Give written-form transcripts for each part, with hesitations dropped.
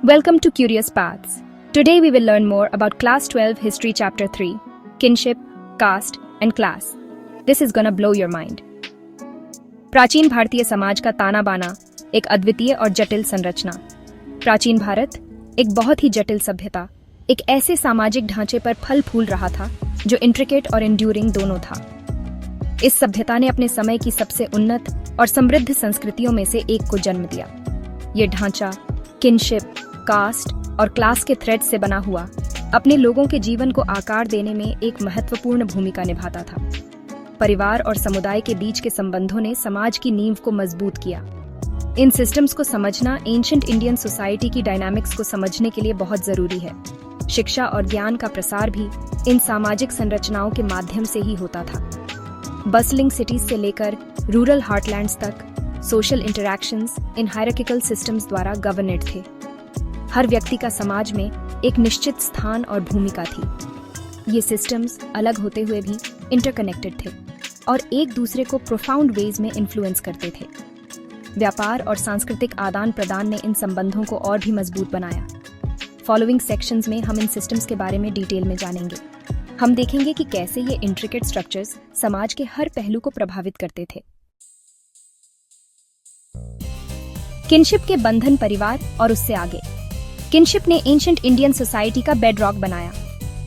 Welcome to Curious Paths. Today we will learn more about Class 12 History Chapter 3, Kinship, Caste and Class. This is gonna blow your mind. प्राचीन भारतीय समाज का ताना बाना, एक अद्वितीय और जटिल संरचना। प्राचीन भारत एक बहुत ही जटिल सभ्यता, एक ऐसे सामाजिक ढांचे पर फल फूल रहा था जो इंट्रिकेट और एंड्यूरिंग दोनों था। इस सभ्यता ने अपने समय की सबसे उन्नत और समृद्ध संस्कृतियों में से एक को जन्म दिया। ये ढांचा किनशिप, कास्ट और क्लास के थ्रेड से बना हुआ अपने लोगों के जीवन को आकार देने में एक महत्वपूर्ण भूमिका निभाता था। परिवार और समुदाय के बीच के संबंधों ने समाज की नींव को मजबूत किया। इन सिस्टम्स को समझना एंशिएंट इंडियन सोसाइटी की डायनामिक्स को समझने के लिए बहुत जरूरी है। शिक्षा और ज्ञान का प्रसार भी इन सामाजिक संरचनाओं के माध्यम से ही होता था। बसलिंग सिटीज से लेकर रूरल हार्टलैंड्स तक सोशल इंटरैक्शंस इन हायरार्किकल सिस्टम्स द्वारा गवर्नेड थे। हर व्यक्ति का समाज में एक निश्चित स्थान और भूमिका थी। ये सिस्टम्स अलग होते हुए भी इंटरकनेक्टेड थे और एक दूसरे को प्रोफाउंड वेज में इन्फ्लुएंस करते थे। व्यापार और सांस्कृतिक आदान प्रदान ने इन संबंधों को और भी मजबूत बनाया। फॉलोइंग सेक्शंस में हम इन सिस्टम्स के बारे में डिटेल में जानेंगे। हम देखेंगे कि कैसे ये इंट्रिकेट स्ट्रक्चर्स समाज के हर पहलू को प्रभावित करते थे। किनशिप के बंधन परिवार और उससे आगे। किनशिप ने एंशिएंट इंडियन सोसाइटी का बेडरॉक बनाया।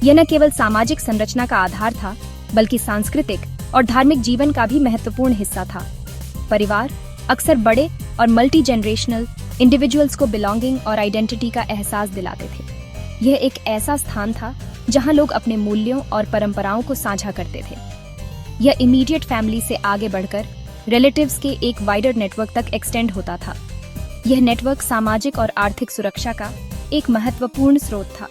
यह न केवल सामाजिक संरचना का आधार था, बल्कि सांस्कृतिक और धार्मिक जीवन का भी महत्वपूर्ण हिस्सा था। परिवार अक्सर बड़े और मल्टी जनरेशनल इंडिविजुअल्स को बिलोंगिंग और आइडेंटिटी का एहसास दिलाते थे। यह एक ऐसा स्थान था जहां लोग अपने मूल्यों और परंपराओं को साझा करते थे। यह इमीडिएट फैमिली से आगे बढ़कर रिलेटिव्स के एक वाइडर नेटवर्क तक एक्सटेंड होता था। यह नेटवर्क सामाजिक और आर्थिक सुरक्षा का एक महत्वपूर्ण स्रोत था।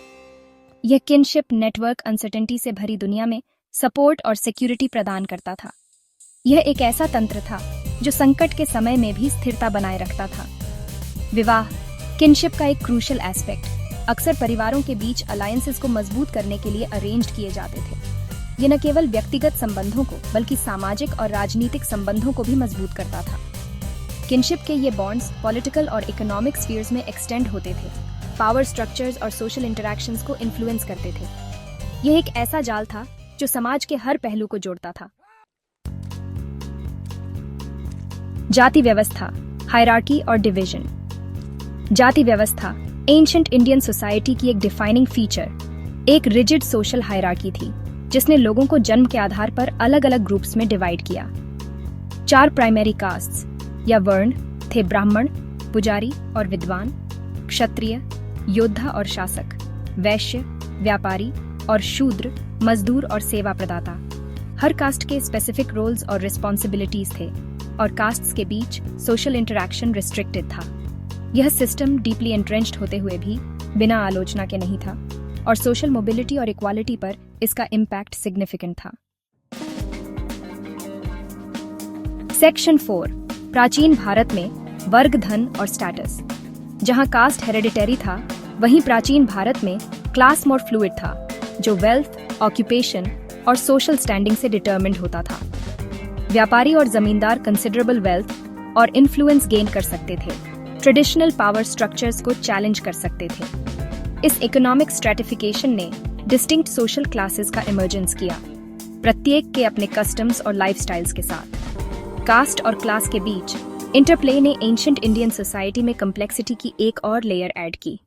यह किनशिप नेटवर्क अनसर्टेनिटी से भरी दुनिया में सपोर्ट और सिक्योरिटी प्रदान करता था। यह एक ऐसा तंत्र था जो संकट के समय में भी स्थिरता बनाए रखता था। विवाह किनशिप का एक क्रूशियल एस्पेक्ट। अक्सर परिवारों के बीच अलायंसेस को मजबूत करने के लिए अरेंज किए जाते थे। यह न केवल व्यक्तिगत संबंधों को बल्कि सामाजिक और राजनीतिक संबंधों को भी मजबूत करता था। किनशिप के ये बॉन्ड्स पॉलिटिकल और इकोनॉमिक स्फीयर्स में एक्सटेंड होते थे, पावर स्ट्रक्चर्स और सोशल इंटरैक्शंस को इन्फ्लुएंस करते थे। यह एक ऐसा जाल था जो समाज के हर पहलू को जोड़ता था। जाति व्यवस्था, हायरार्की और डिवीजन। जाति व्यवस्था एंशिएंट इंडियन सोसाइटी की एक डिफाइनिंग फीचर, एक रिजिड सोशल हायरार्की थी जिसने लोगों को जन्म के आधार पर अलग अलग ग्रुप्स में डिवाइड किया। 4 प्राइमरी कास्ट्स या वर्ण थे: ब्राह्मण, पुजारी और विद्वान, क्षत्रिय, योद्धा और शासक, वैश्य, व्यापारी और शूद्र, मजदूर और सेवा प्रदाता। हर कास्ट के स्पेसिफिक रोल्स और रिस्पॉन्सिबिलिटीज थे और कास्ट्स के बीच सोशल इंटरैक्शन रिस्ट्रिक्टेड था। यह सिस्टम डीपली एंट्रेंच्ड होते हुए भी बिना आलोचना के नहीं था और सोशल मोबिलिटी और इक्वालिटी पर इसका इम्पैक्ट सिग्निफिकेंट था। सेक्शन 4, प्राचीन भारत में वर्ग, धन और स्टेटस। जहां कास्ट हेरेडिटरी था, वहीं प्राचीन भारत में क्लास मोर फ्लूइड था, जो वेल्थ, ऑक्यूपेशन और सोशल स्टैंडिंग से डिटरमिन्ड होता था। व्यापारी और जमींदार कंसिडरेबल वेल्थ और इन्फ्लुएंस गेन कर सकते थे, ट्रेडिशनल पावर स्ट्रक्चर्स को चैलेंज कर सकते थे। इस इकोनॉमिक स्ट्रैटिफिकेशन ने डिस्टिंक्ट सोशल क्लासेस का इमर्जेंस किया, प्रत्येक के अपने कस्टम्स और लाइफस्टाइल्स के साथ। कास्ट और क्लास के बीच इंटरप्ले ने एंशिएंट इंडियन सोसाइटी में कॉम्प्लेक्सिटी की एक और लेयर ऐड की।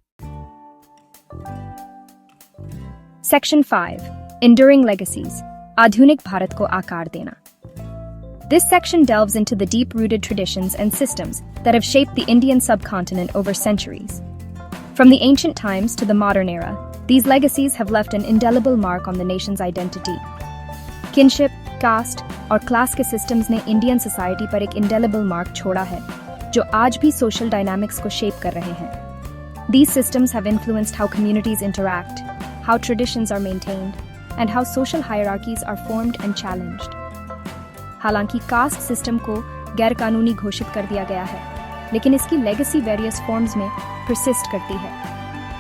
सेक्शन 5, एंड्यूरिंग लेगेसीज, आधुनिक भारत को आकार देना। This section delves into the deep-rooted traditions and systems that have shaped the Indian subcontinent over centuries. From the ancient times to the modern era, these legacies have left an indelible mark on the nation's identity. Kinship, caste और class के systems ने Indian society पर एक indelible mark छोड़ा है, जो आज भी सोशल डायनामिक्स को शेप कर रहे हैं। These systems have influenced how communities interact, how traditions are maintained, and how social hierarchies are formed and challenged. हालांकि कास्ट सिस्टम को गैर कानूनी घोषित कर दिया गया है, लेकिन इसकी लेगेसी वेरियस फॉर्म्स में परसिस्ट करती है।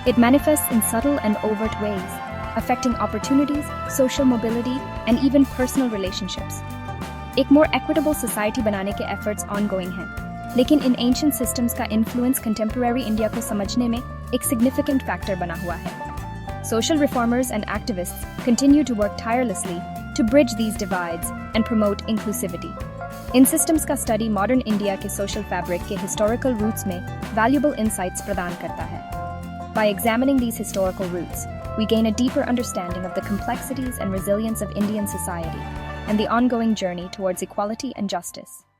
It manifests in subtle and overt ways, affecting opportunities, social mobility, and even personal relationships. एक more equitable society बनाने के efforts ongoing हैं, लेकिन इन एंशिएंट सिस्टम्स का इन्फ्लुएंस कंटेम्पररी इंडिया को समझने में एक सिग्निफिकेंट फैक्टर बना हुआ है। Social reformers and activists continue to work tirelessly to bridge these divides and promote inclusivity. In systems का study modern India के social fabric के historical roots में valuable insights प्रदान करता है। By examining these historical roots, we gain a deeper understanding of the complexities and resilience of Indian society and the ongoing journey towards equality and justice.